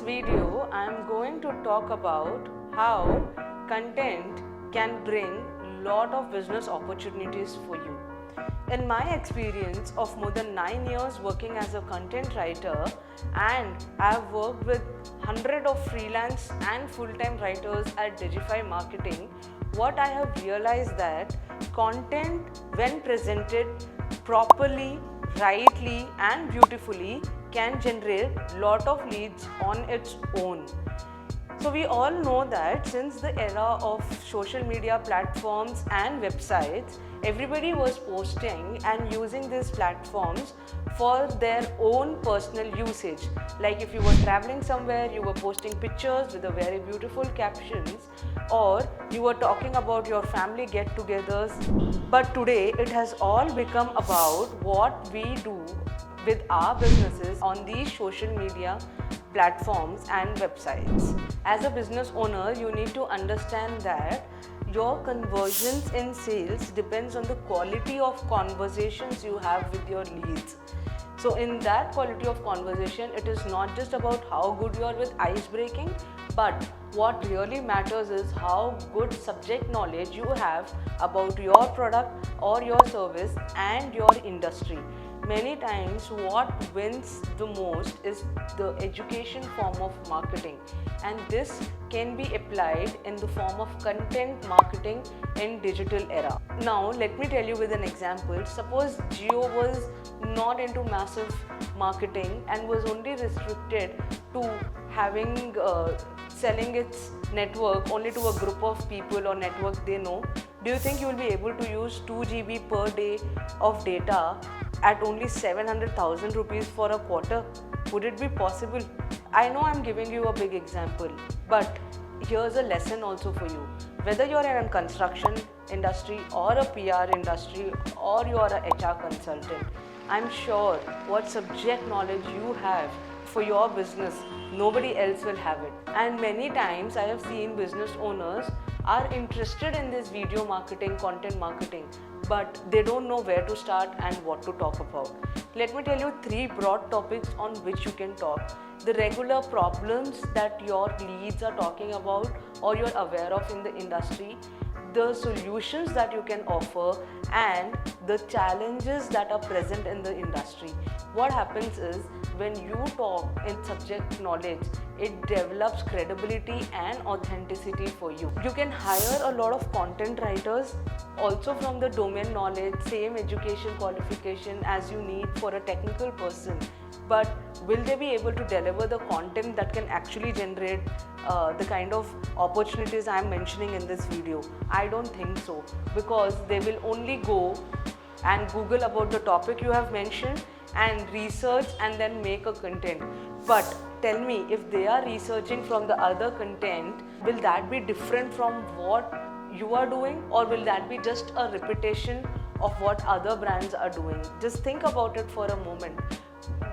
video, I am going to talk about how content can bring lot of business opportunities for you. In my experience of more than 9 years working as a content writer, and I have worked with hundreds of freelance and full-time writers at Digify Marketing, what I have realized that content, when presented properly, rightly and beautifully, can generate lot of leads on its own. So we all know that since the era of social media platforms and websites, everybody was posting and using these platforms for their own personal usage. Like if you were traveling somewhere, you were posting pictures with a very beautiful captions, or you were talking about your family get-togethers. But today it has all become about what we do with our businesses on these social media platforms and websites. As a business owner, you need to understand that your conversions in sales depends on the quality of conversations you have with your leads. So in that quality of conversation, it is not just about how good you are with ice breaking, but what really matters is how good subject knowledge you have about your product or your service and your industry. Many times what wins the most is the education form of marketing, and this can be applied in the form of content marketing in digital era. Now let me tell you with an example. Suppose Jio was not into massive marketing and was only restricted to having selling its network only to a group of people or network they know. Do you think you will be able to use 2 GB per day of data at only 700,000 rupees for a quarter? Would it be possible? I know I'm giving you a big example, but here's a lesson also for you. Whether you're in a construction industry or a PR industry or you're a HR consultant, I'm sure what subject knowledge you have for your business, nobody else will have it. And many times I have seen business owners are interested in this video marketing, content marketing, but they don't know where to start and what to talk about. Let me tell you 3 broad topics on which you can talk. The regular problems that your leads are talking about or you're aware of in the industry, the solutions that you can offer, and the challenges that are present in the industry. What happens is when you talk in subject knowledge, it develops credibility and authenticity for you. You can hire a lot of content writers also from the domain knowledge, same education qualification as you need for a technical person. But will they be able to deliver the content that can actually generate the kind of opportunities I am mentioning in this video? I don't think so, because they will only go and Google about the topic you have mentioned and research and then make a content. But tell me, if they are researching from the other content, will that be different from what you are doing, or will that be just a repetition of what other brands are doing? Just think about it for a moment.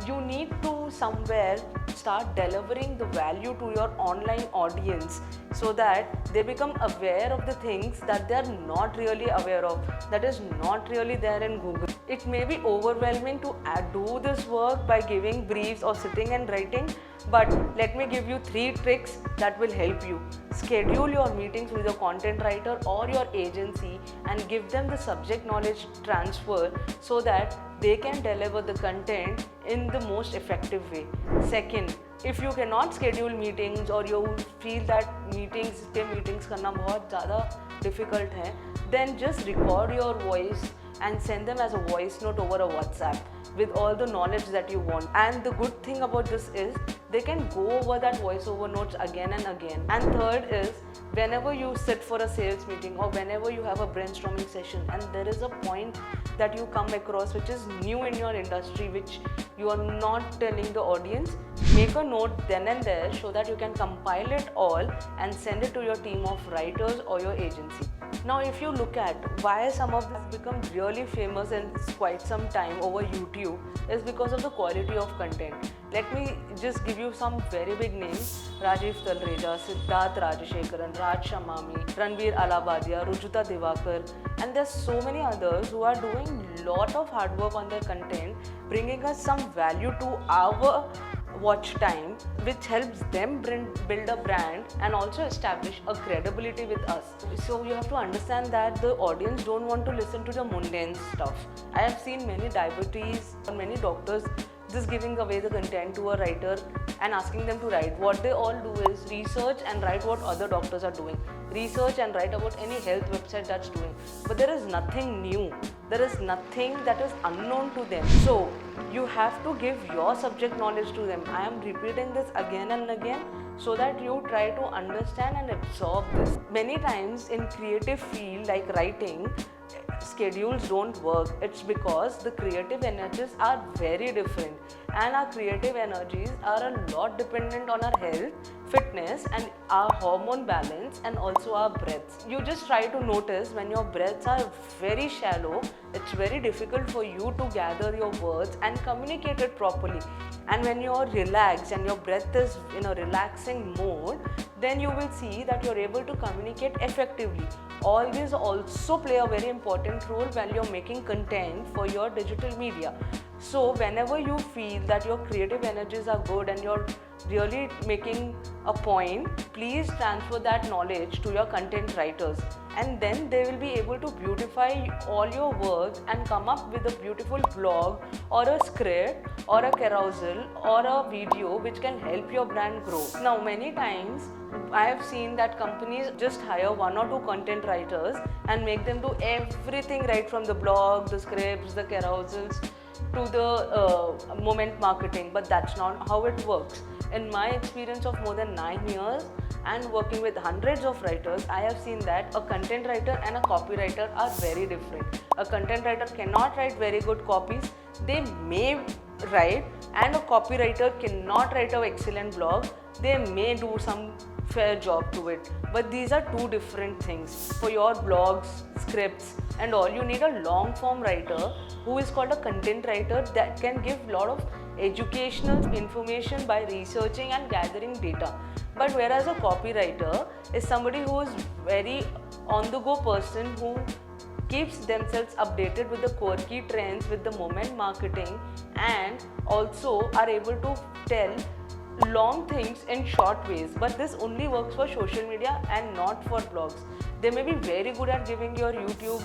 You need to somewhere start delivering the value to your online audience so that they become aware of the things that they are not really aware of, that is not really there in Google. It may be overwhelming to do this work by giving briefs or sitting and writing, but let me give you 3 tricks that will help you. Schedule your meetings with your content writer or your agency and give them the subject knowledge transfer so that they can deliver the content in the most effective way. Second, if you cannot schedule meetings or you feel that meetings करना बहुत ज़्यादा difficult है, then just record your voice and send them as a voice note over a WhatsApp with all the knowledge that you want. And the good thing about this is they can go over that voiceover notes again and again. And third is, whenever you sit for a sales meeting or whenever you have a brainstorming session and there is a point that you come across which is new in your industry, which you are not telling the audience, make a note then and there so that you can compile it all and send it to your team of writers or your agency. Now if you look at why some of this become really famous in quite some time over YouTube is because of the quality of content. Let me just give you some very big names: Rajiv Talreja, Siddharth Rajashekaran, Raj Shamami, Ranveer Alabadia, Rujuta Divakar, and there's so many others who are doing lot of hard work on their content, bringing us some value to our watch time, which helps them build a brand and also establish a credibility with us. So you have to understand that the audience don't want to listen to the mundane stuff. I have seen many diabetes or many doctors just giving away the content to a writer and asking them to write. What they all do is research and write what other doctors are doing. Research and write about any health website that's doing. But there is nothing new. There is nothing that is unknown to them. So you have to give your subject knowledge to them. I am repeating this again and again so that you try to understand and absorb this. Many times in creative field like writing, schedules don't work. It's because the creative energies are very different, and our creative energies are a lot dependent on our health, fitness, and our hormone balance, and also our breaths. You just try to notice when your breaths are very shallow, it's very difficult for you to gather your words and communicate it properly. And when you're relaxed and your breath is in a relaxing mode, then you will see that you're able to communicate effectively. All these also play a very important role while you're making content for your digital media. So whenever you feel that your creative energies are good and you're really making a point, please transfer that knowledge to your content writers, and then they will be able to beautify all your words and come up with a beautiful blog or a script or a carousel or a video which can help your brand grow. Now many times I have seen that companies just hire one or two content writers and make them do everything right, from the blog, the scripts, the carousels to the moment marketing, but that's not how it works. In my experience of more than 9 years and working with hundreds of writers, I have seen that a content writer and a copywriter are very different. A content writer cannot write very good copies. They may write, and a copywriter cannot write an excellent blog. They may do some fair job to it, but these are two different things. For your blogs, scripts and all, you need a long form writer who is called a content writer that can give a lot of educational information by researching and gathering data. But whereas a copywriter is somebody who is very on the go person who keeps themselves updated with the quirky trends, with the moment marketing, and also are able to tell long things in short ways. But this only works for social media and not for blogs. They may be very good at giving your YouTube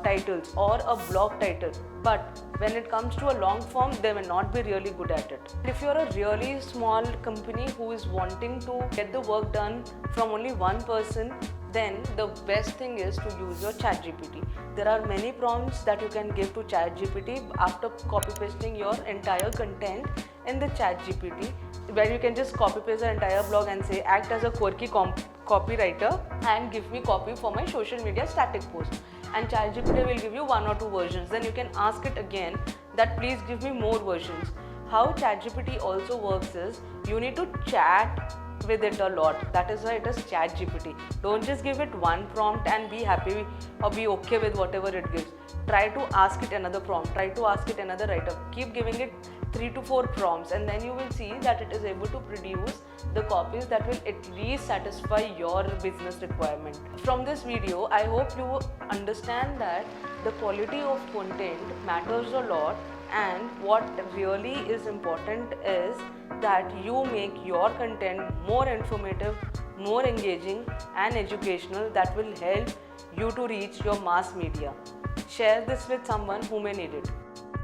titles or a blog title, but when it comes to a long form, they may not be really good at it. If you're a really small company who is wanting to get the work done from only one person, then the best thing is to use your ChatGPT. There are many prompts that you can give to ChatGPT after copy pasting your entire content in the ChatGPT, where you can just copy paste the entire blog and say, act as a quirky copywriter and give me copy for my social media static post. And ChatGPT will give you one or two versions. Then you can ask it again that please give me more versions. How ChatGPT also works is you need to chat with it a lot. That is why it is ChatGPT. Don't just give it one prompt and be happy or be okay with whatever it gives. Try to ask it another prompt. Try to ask it another writer. Keep giving it 3 to 4 prompts, and then you will see that it is able to produce the copies that will at least satisfy your business requirement. From this video, I hope you understand that the quality of content matters a lot, and what really is important is that you make your content more informative, more engaging and educational, that will help you to reach your mass media. Share this with someone who may need it.